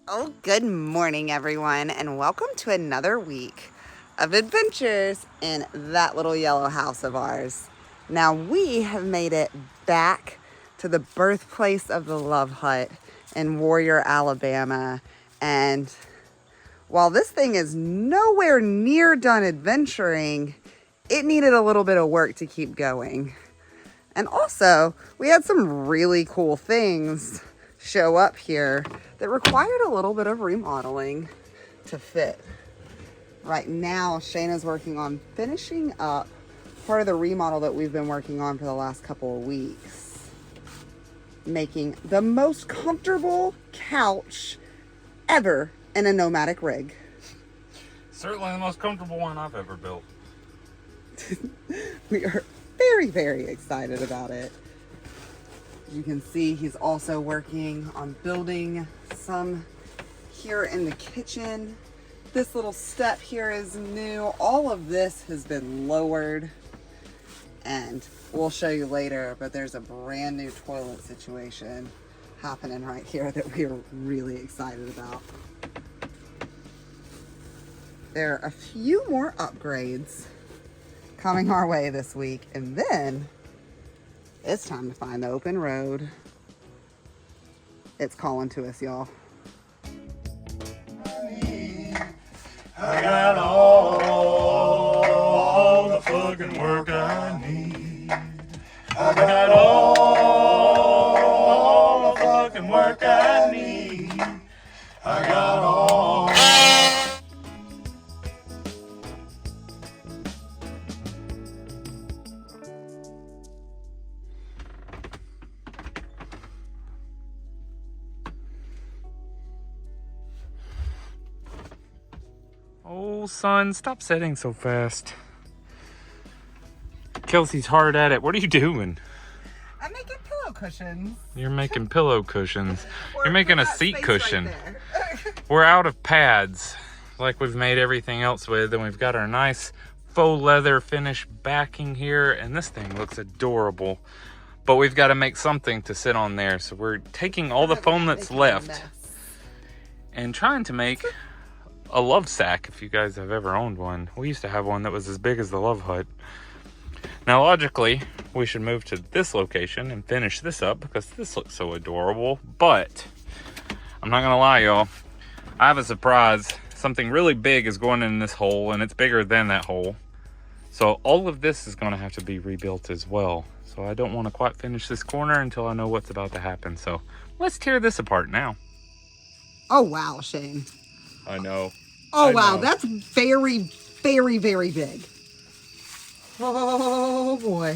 Oh, good morning, everyone, and welcome to another week of adventures in that little yellow house of ours. Now, we have made it back to the birthplace of the Love Hut in Warrior, Alabama, and while this thing is nowhere near done adventuring, it needed a little bit of work to keep going. And also, we had some really cool things show up here that required a little bit of remodeling to fit. Right now, Shayna's working on finishing up part of the remodel that we've been working on for the last couple of weeks. Making the most comfortable couch ever in a nomadic rig. Certainly the most comfortable one I've ever built. We are very, very excited about it. You can see he's also working on building some here in the kitchen. This little step here is new. All of this has been lowered, and we'll show you later, but there's a brand new toilet situation happening right here that we are really excited about. There are a few more upgrades coming our way this week, and then it's time to find the open road. It's calling to us, y'all. I got all the fucking work I need. I got all the fucking work I need. I got all. Oh, son, stop setting so fast. Kelsey's hard at it. What are you doing? I'm making pillow cushions. You're making pillow cushions. You're making a seat cushion. Right We're out of pads like we've made everything else with, and we've got our nice faux leather finish backing here, and this thing looks adorable. But we've got to make something to sit on there, so we're taking all the foam that's left and trying to make a love sack, if you guys have ever owned one. We used to have one that was as big as the Love Hut. Now, logically, we should move to this location and finish this up because this looks so adorable. But I'm not gonna lie, y'all. I have a surprise. Something really big is going in this hole, and it's bigger than that hole. So all of this is gonna have to be rebuilt as well. So I don't want to quite finish this corner until I know what's about to happen. So let's tear this apart now. Oh, wow, Shane. I know. Oh, I wow, know. that's very, very, very big. Oh, boy.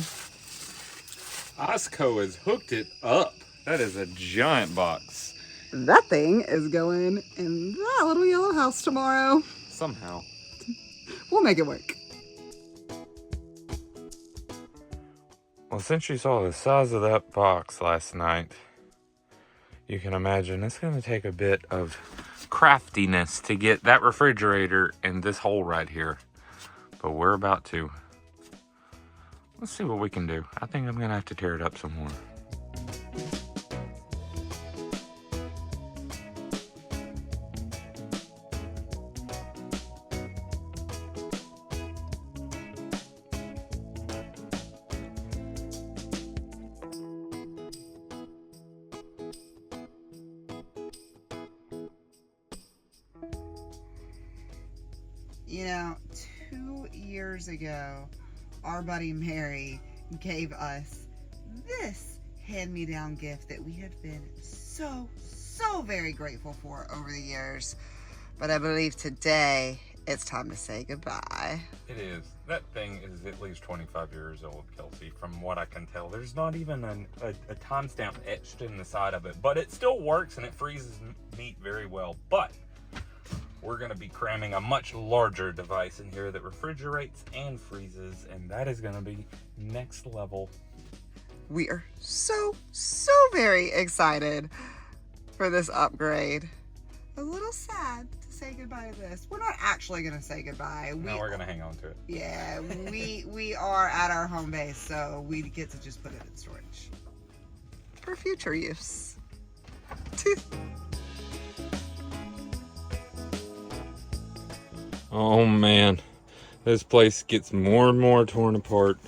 ICECO has hooked it up. That is a giant box. That thing is going in that little yellow house tomorrow. Somehow. We'll make it work. Well, since you saw the size of that box last night, you can imagine it's going to take a bit of craftiness to get that refrigerator in this hole right here. But we're about to. Let's see what we can do. I think I'm going to have to tear it up some more. You know, 2 years ago, our buddy Mary gave us this hand-me-down gift that we have been so very grateful for over the years. But I believe today it's time to say goodbye. It is. That thing is at least 25 years old, Kelsey, from what I can tell. There's not even a timestamp etched in the side of it, but it still works and it freezes meat very well. But we're going to be cramming a much larger device in here that refrigerates and freezes, and that is going to be next level. We are so very excited for this upgrade. A little sad to say goodbye to this. We're not actually going to say goodbye. No, we're going to hang on to it. Yeah, we are at our home base, so we get to just put it in storage for future use. Oh man, this place gets more and more torn apart.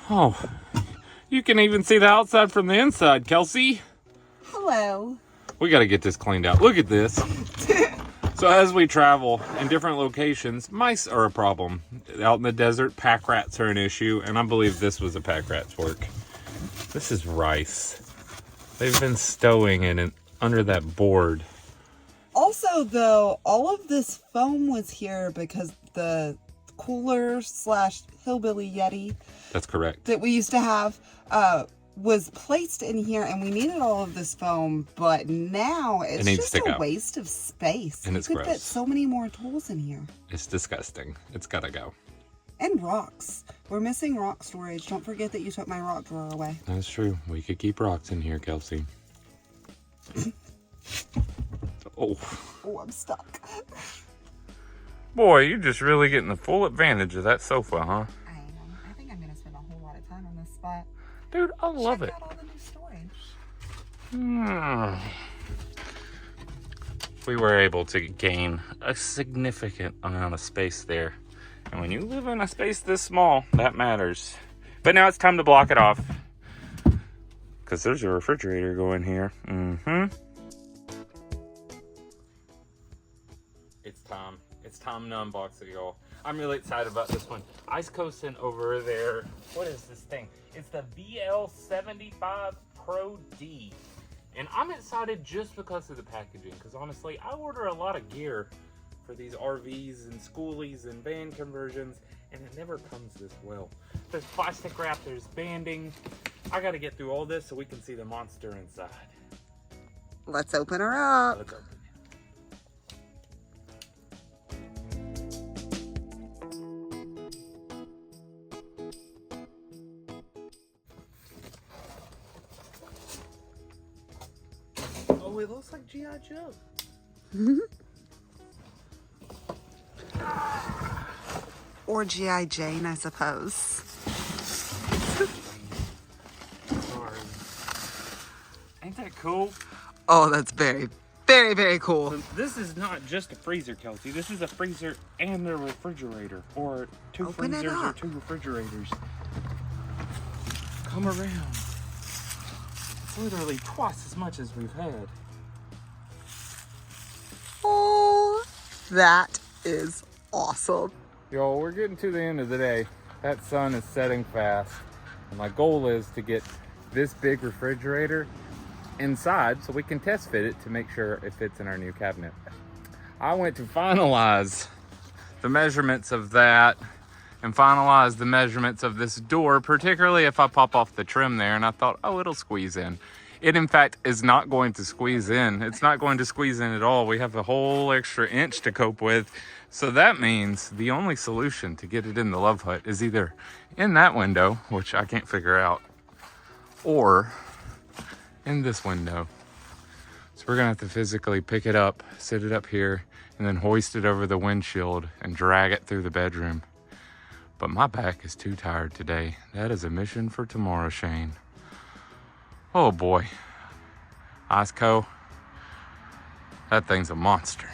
Oh, you can even see the outside from the inside, Kelsey. Hello. We got to get this cleaned out. Look at this. So as we travel in different locations, mice are a problem. Out in the desert, pack rats are an issue, and I believe this was a pack rat's work. This is rice. They've been stowing it under that board. Also, though, all of this foam was here because the cooler / hillbilly Yeti. That's correct. That we used to have was placed in here, and we needed all of this foam, but now it's just a waste of space. And it's gross. You could fit gross. so many more tools in here. It's disgusting. It's gotta go. And rocks. We're missing rock storage. Don't forget that you took my rock drawer away. That's true. We could keep rocks in here, Kelsey. Oh, I'm stuck. Boy, you're just really getting the full advantage of that sofa, huh? I am. I think I'm going to spend a whole lot of time on this spot. Dude, I love it. Check out all the new storage. We were able to gain a significant amount of space there. And when you live in a space this small, that matters. But now it's time to block it off. Because there's a refrigerator going here. It's time to unbox it, y'all. I'm really excited about this one. ICECO sent over there. What is this thing? It's the BL75 Pro D. And I'm excited just because of the packaging. Because honestly, I order a lot of gear for these RVs and Skoolies and van conversions. And it never comes this well. There's plastic wrap, there's banding. I got to get through all this so we can see the monster inside. Let's open her up. Let's open it. Oh, it looks like G.I. Joe. Or G.I. Jane, I suppose. Sorry. Ain't that cool? Oh, that's very, very, very cool. So this is not just a freezer, Kelsey. This is a freezer and a refrigerator. Or two Open it freezers or up. two refrigerators. Come around. It's literally twice as much as we've had. Oh, that is awesome. Y'all, we're getting to the end of the day. That sun is setting fast. And my goal is to get this big refrigerator inside so we can test fit it to make sure it fits in our new cabinet. I went to finalize the measurements of that and finalize the measurements of this door, particularly if I pop off the trim there, and I thought, oh, it'll squeeze in. It, in fact, is not going to squeeze in. It's not going to squeeze in at all. We have a whole extra inch to cope with. So that means the only solution to get it in the Love Hut is either in that window, which I can't figure out, or in this window. So we're gonna have to physically pick it up, sit it up here, and then hoist it over the windshield and drag it through the bedroom. But my back is too tired today. That is a mission for tomorrow, Shane. Oh boy. ICECO, that thing's a monster.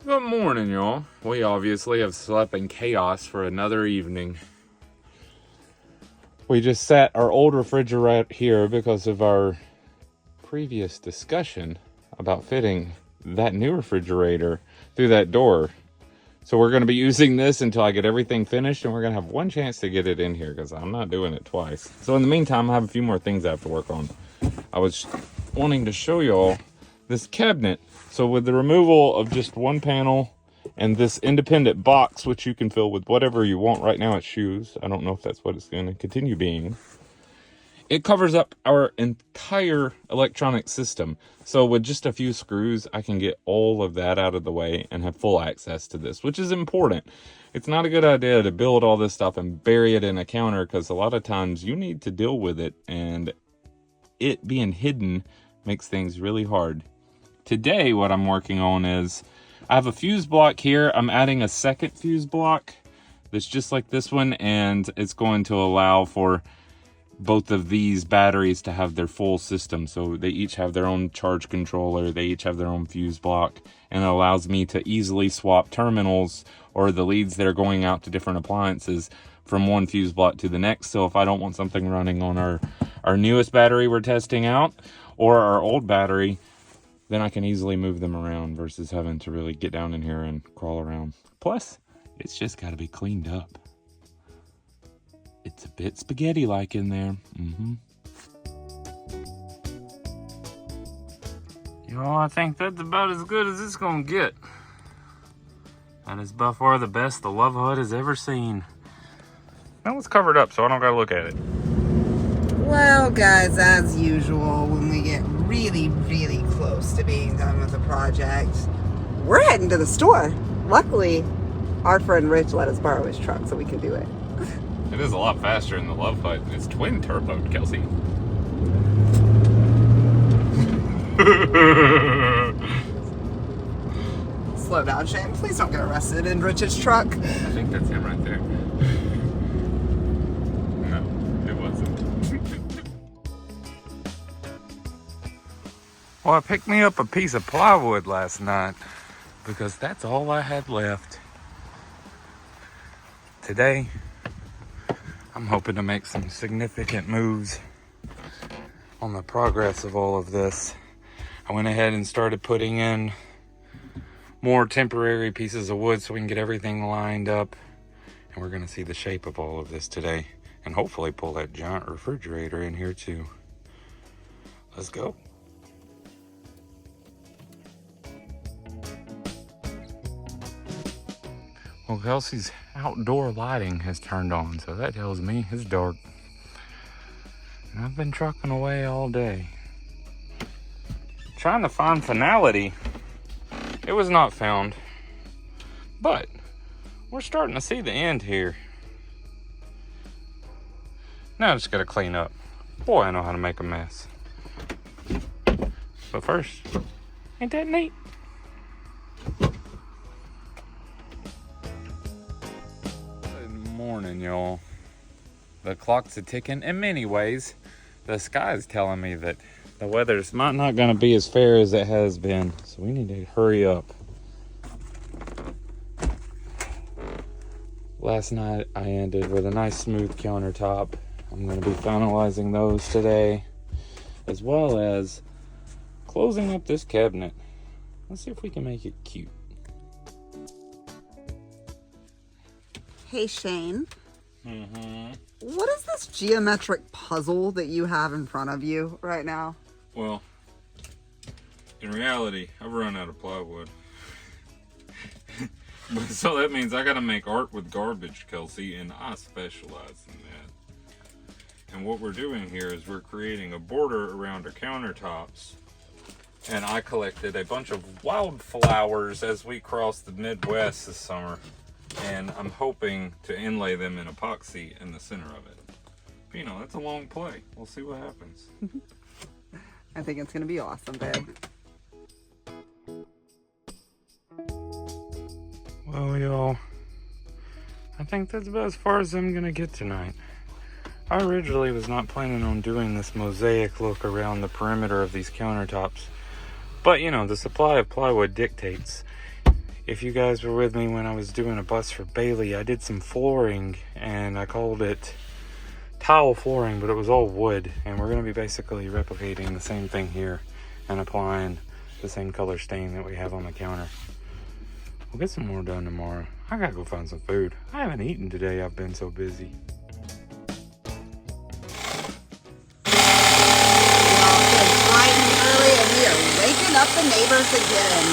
Good morning, y'all. We obviously have slept in chaos for another evening. We just sat our old refrigerator here because of our previous discussion about fitting that new refrigerator through that door. So we're going to be using this until I get everything finished, and we're going to have one chance to get it in here because I'm not doing it twice. So in the meantime, I have a few more things I have to work on. I was wanting to show y'all this cabinet. So with the removal of just one panel and this independent box, which you can fill with whatever you want. Right now it's shoes. I don't know if that's what it's going to continue being. It covers up our entire electronic system. So with just a few screws, I can get all of that out of the way and have full access to this, which is important. It's not a good idea to build all this stuff and bury it in a counter because a lot of times you need to deal with it, and it being hidden makes things really hard. Today, what I'm working on is I have a fuse block here. I'm adding a second fuse block that's just like this one, and it's going to allow for both of these batteries to have their full system. So they each have their own charge controller, they each have their own fuse block, and it allows me to easily swap terminals or the leads that are going out to different appliances from one fuse block to the next. So if I don't want something running on our newest battery we're testing out or our old battery, then I can easily move them around versus having to really get down in here and crawl around. Plus, it's just got to be cleaned up. It's a bit spaghetti-like in there. You know, I think that's about as good as it's gonna get. That is by far the best the Love Hut has ever seen. Now it's covered up, so I don't gotta look at it. Well, guys, as usual, when we get really, really close to being done with the project, we're heading to the store. Luckily, our friend Rich let us borrow his truck so we can do it. It is a lot faster in the Love Hut. It's twin turboed, Kelsey. Slow down, Shane. Please don't get arrested in Rich's truck. I think that's him right there. No, it wasn't. Well, I picked me up a piece of plywood last night because that's all I had left. Today, I'm hoping to make some significant moves on the progress of all of this. I went ahead and started putting in more temporary pieces of wood so we can get everything lined up. And we're gonna see the shape of all of this today and hopefully pull that giant refrigerator in here too. Let's go. Well, Kelsey's outdoor lighting has turned on, so that tells me it's dark. And I've been trucking away all day, trying to find finality. It was not found, but we're starting to see the end here. Now I just gotta clean up. Boy, I know how to make a mess. But first, ain't that neat? Good morning, y'all. The clock's a-ticking. In many ways, the sky is telling me that the weather's might not going to be as fair as it has been, so we need to hurry up. Last night I ended with a nice smooth countertop. I'm going to be finalizing those today, as well as closing up this cabinet. Let's see if we can make it cute. Hey, Shane. What is this geometric puzzle that you have in front of you right now? Well, in reality, I've run out of plywood. So that means I gotta make art with garbage, Kelsey, and I specialize in that. And what we're doing here is we're creating a border around our countertops. And I collected a bunch of wildflowers as we crossed the Midwest this summer. And I'm hoping to inlay them in epoxy in the center of it. But, you know, that's a long play. We'll see what happens. I think it's gonna be awesome, babe. Well, y'all, I think that's about as far as I'm gonna get tonight. I originally was not planning on doing this mosaic look around the perimeter of these countertops. But, you know, the supply of plywood dictates. If you guys were with me when I was doing a bust for Bailey, I did some flooring and I called it tile flooring, but it was all wood. And we're going to be basically replicating the same thing here and applying the same color stain that we have on the counter. We'll get some more done tomorrow. I gotta go find some food. I haven't eaten today, I've been so busy. It's bright and early and we are waking up the neighbors again.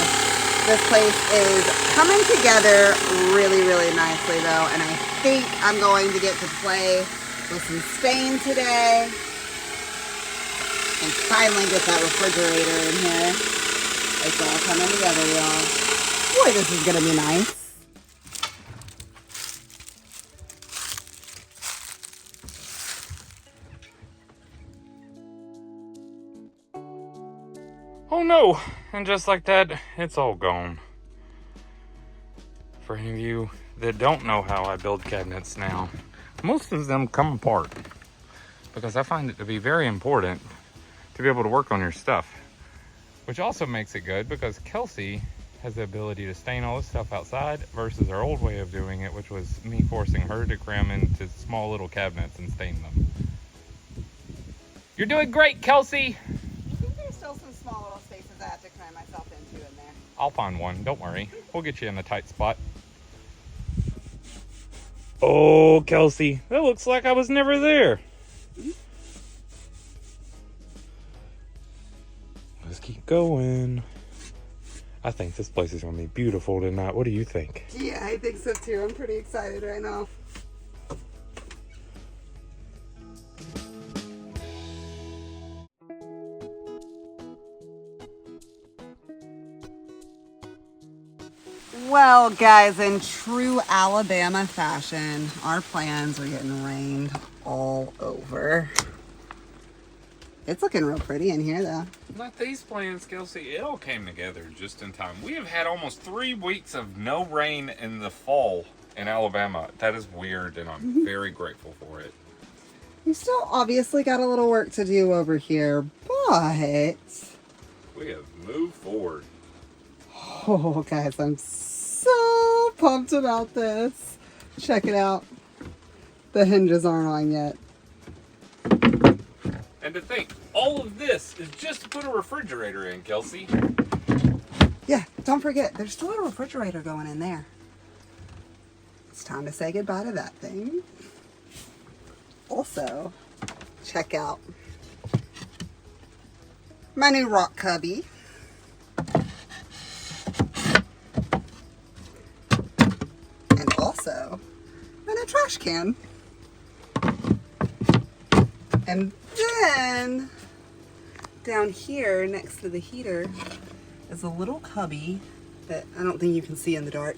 This place is coming together really, really nicely though, and I think I'm going to get to play with some stain today and finally get that refrigerator in here. It's all coming together, y'all. Boy, this is gonna be nice. Oh no! And just like that, it's all gone. For any of you that don't know how I build cabinets now, most of them come apart. because I find it to be very important to be able to work on your stuff. Which also makes it good because Kelsey has the ability to stain all this stuff outside versus our old way of doing it, which was me forcing her to cram into small little cabinets and stain them. You're doing great, Kelsey! I think there's still some small little spaces I have to cram myself into in there. I'll find one, don't worry. We'll get you in a tight spot. Oh, Kelsey, that looks like I was never there. Let's keep going. I think this place is gonna be beautiful tonight. What do you think? Yeah, I think so too. I'm pretty excited right now. Well, guys, in true Alabama fashion, our plans are getting rained all over. It's looking real pretty in here, though. Not these plans, Kelsey. It all came together just in time. We have had almost 3 weeks of no rain in the fall in Alabama. That is weird, and I'm very grateful for it. We still obviously got a little work to do over here, but... We have moved forward. Oh, guys, I'm so pumped about this. Check it out. The hinges aren't on yet. And to think, all of this is just to put a refrigerator in, Kelsey. Yeah, don't forget, there's still a refrigerator going in there. It's time to say goodbye to that thing. Also, check out my new rock cubby. And also, my new trash can. And then, down here next to the heater is a little cubby that I don't think you can see in the dark.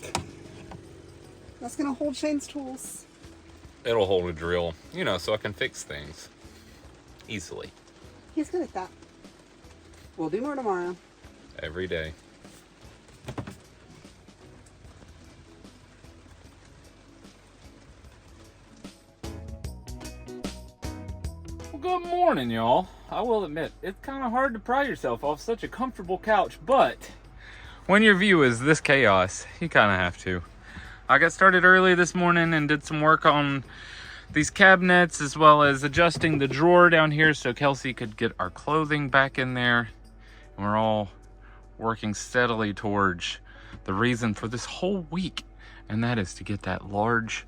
That's gonna hold Shane's tools. It'll hold a drill, you know, so I can fix things easily. He's good at that. We'll do more tomorrow. Every day. Well, good morning, y'all. I will admit, it's kind of hard to pry yourself off such a comfortable couch, but when your view is this chaos, you kind of have to. I got started early this morning and did some work on these cabinets as well as adjusting the drawer down here so Kelsey could get our clothing back in there. And we're all working steadily towards the reason for this whole week, and that is to get that large,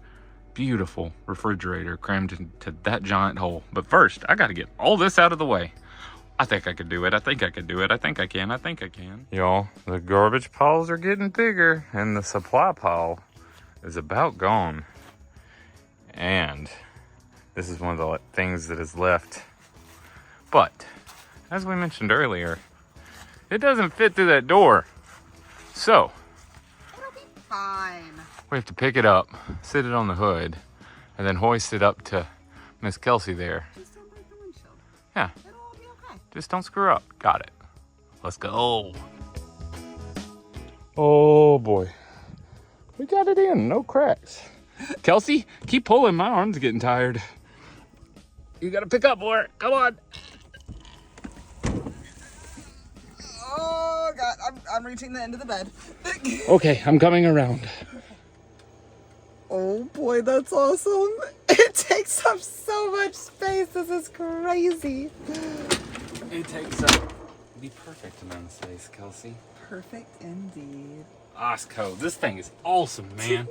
beautiful refrigerator crammed into that giant hole. But first, I got to get all this out of the way. I think I could do it. I think I could do it. I think I can. I think I can. Y'all, the garbage piles are getting bigger and the supply pile is about gone. And this is one of the things that is left. But as we mentioned earlier, it doesn't fit through that door. So It'll be fine. we have to pick it up, sit it on the hood, and then hoist it up to Miss Kelsey there. Just don't break the windshield. Yeah, It'll all be okay. just don't screw up. Got it. Let's go. Oh boy. We got it in, no cracks. Kelsey, keep pulling. My arm's getting tired. You gotta pick up more. Come on. Oh God, I'm reaching the end of the bed. Okay, I'm coming around. Oh boy, that's awesome. It takes up so much space. This is crazy. It takes up the perfect amount of space, Kelsey. Perfect indeed. ICECO, this thing is awesome, man.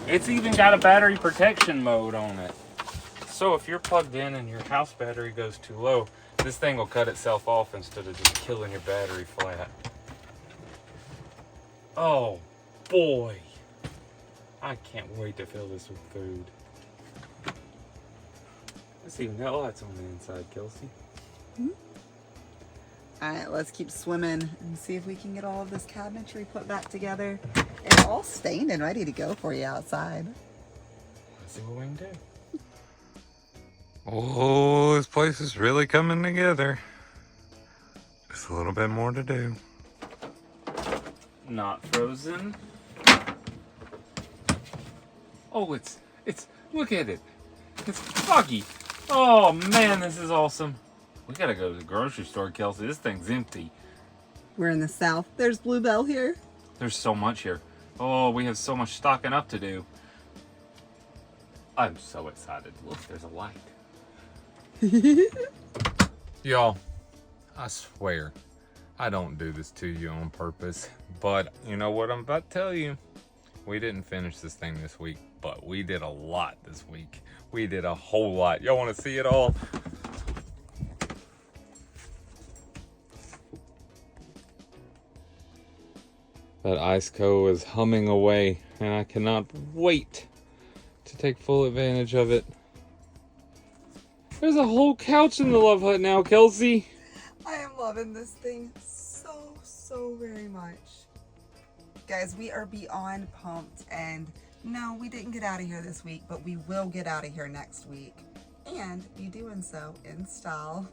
It's even got a battery protection mode on it. So if you're plugged in and your house battery goes too low, this thing will cut itself off instead of just killing your battery flat. Oh boy. I can't wait to fill this with food. Let's even got lights on the inside, Kelsey. All right, let's keep swimming and see if we can get all of this cabinetry put back together and all stained and ready to go for you outside. Let's see what we can do. Oh, this place is really coming together. Just a little bit more to do. Not frozen. Oh, it's, look at it. It's foggy. Oh man, this is awesome. We gotta go to the grocery store, Kelsey. This thing's empty. We're in the south. There's Bluebell here. There's so much here. Oh, we have so much stocking up to do. I'm so excited. Look, there's a light. Y'all, I swear, I don't do this to you on purpose. But you know what I'm about to tell you? We didn't finish this thing this week, but we did a lot this week. We did a whole lot. Y'all want to see it all? That ICECO is humming away, and I cannot wait to take full advantage of it. There's a whole couch in the Love Hut now, Kelsey. I am loving this thing so very much. Guys, we are beyond pumped, and no, we didn't get out of here this week, but we will get out of here next week, and be doing so in style.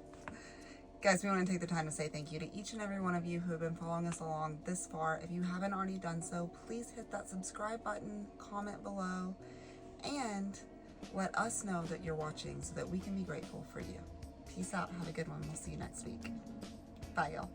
Guys, we want to take the time to say thank you to each and every one of you who have been following us along this far. If you haven't already done so, please hit that subscribe button, comment below, and let us know that you're watching so that we can be grateful for you. Peace out. Have a good one. We'll see you next week. Bye, y'all.